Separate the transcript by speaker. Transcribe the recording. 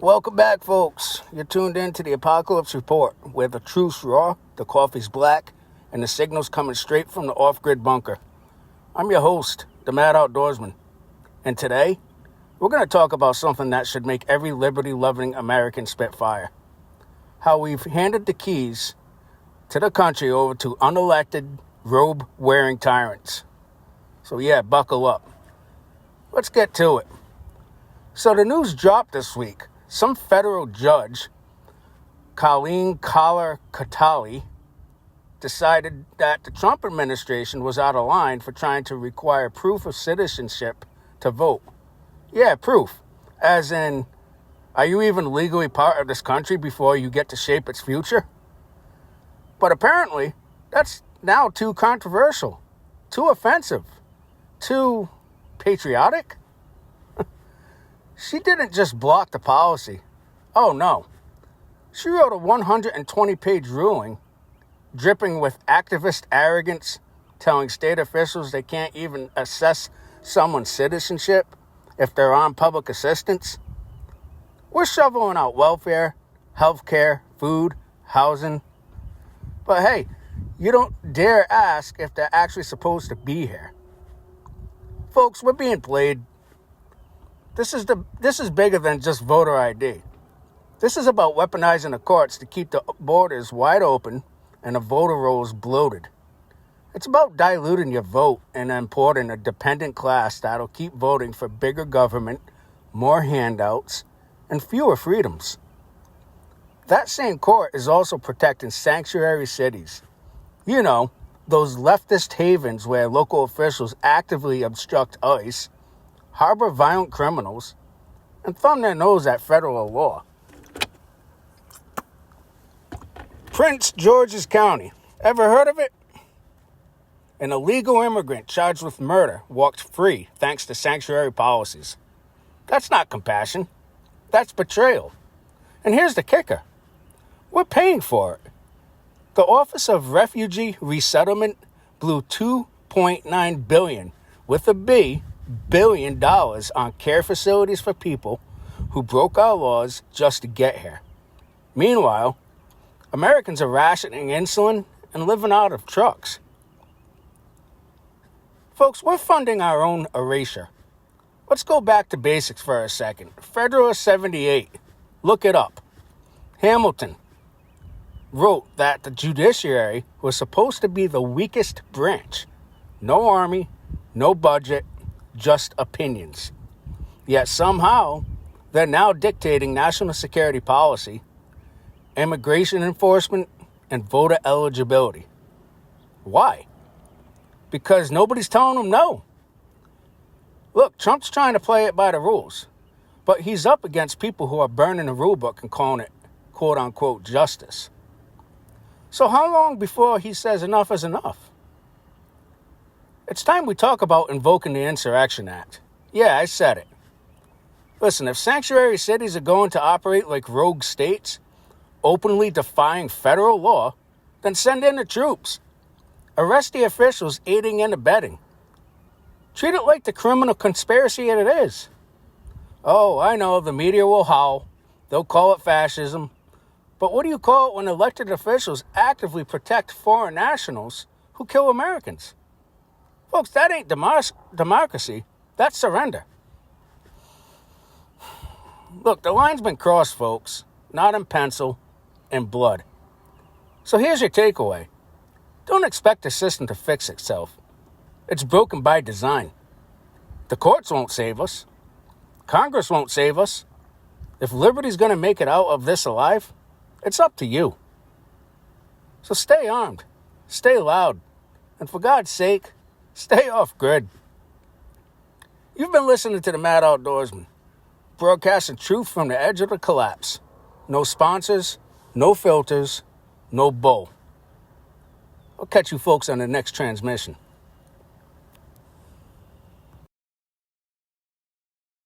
Speaker 1: Welcome back, folks. You're tuned in to the Apocalypse Report, where the truth's raw, the coffee's black, and the signal's coming straight from the off-grid bunker. I'm your host, the Mad Outdoorsman, and today, we're going to talk about something that should make every liberty-loving American spit fire. How we've handed the keys to the country over to unelected, robe-wearing tyrants. So yeah, buckle up. Let's get to it. So the news dropped this week. Some federal judge, Colleen Collar-Catali, decided that the Trump administration was out of line for trying to require proof of citizenship to vote. Yeah, proof. As in, are you even legally part of this country before you get to shape its future? But apparently, that's now too controversial, too offensive, too patriotic. She didn't just block the policy. Oh, no. She wrote a 120-page ruling, dripping with activist arrogance, telling state officials they can't even assess someone's citizenship if they're on public assistance. We're shoveling out welfare, healthcare, food, housing. But hey, you don't dare ask if they're actually supposed to be here. Folks, we're being played. This is bigger than just voter ID. This is about weaponizing the courts to keep the borders wide open and the voter rolls bloated. It's about diluting your vote and importing a dependent class that'll keep voting for bigger government, more handouts, and fewer freedoms. That same court is also protecting sanctuary cities. You know, those leftist havens where local officials actively obstruct ICE, harbor violent criminals, and thumb their nose at federal law. Prince George's County. Ever heard of it? An illegal immigrant charged with murder walked free thanks to sanctuary policies. That's not compassion. That's betrayal. And here's the kicker. We're paying for it. The Office of Refugee Resettlement blew $2.9 billion with a B $1 billion on care facilities for people who broke our laws just to get here. Meanwhile, Americans are rationing insulin and living out of trucks. Folks, we're funding our own erasure. Let's go back to basics for a second. Federalist 78. Look it up. Hamilton wrote that the judiciary was supposed to be the weakest branch. No army, no budget, just opinions. Yet somehow, they're now dictating national security policy, immigration enforcement, and voter eligibility. Why? Because nobody's telling them no. Look, Trump's trying to play it by the rules, but he's up against people who are burning the rule book and calling it, quote-unquote, justice. So how long before he says enough is enough? It's time we talk about invoking the Insurrection Act. Yeah, I said it. Listen, if sanctuary cities are going to operate like rogue states, openly defying federal law, then send in the troops. Arrest the officials aiding and abetting. Treat it like the criminal conspiracy that it is. Oh, I know, the media will howl. They'll call it fascism. But what do you call it when elected officials actively protect foreign nationals who kill Americans? Folks, that ain't democracy. That's surrender. Look, the line's been crossed, folks. Not in pencil, in blood. So here's your takeaway. Don't expect the system to fix itself. It's broken by design. The courts won't save us. Congress won't save us. If liberty's going to make it out of this alive, it's up to you. So stay armed, stay loud, and for God's sake, stay off grid. You've been listening to the Mad Outdoorsman, broadcasting truth from the edge of the collapse. No sponsors, no filters, no bull. I'll catch you folks on the next transmission.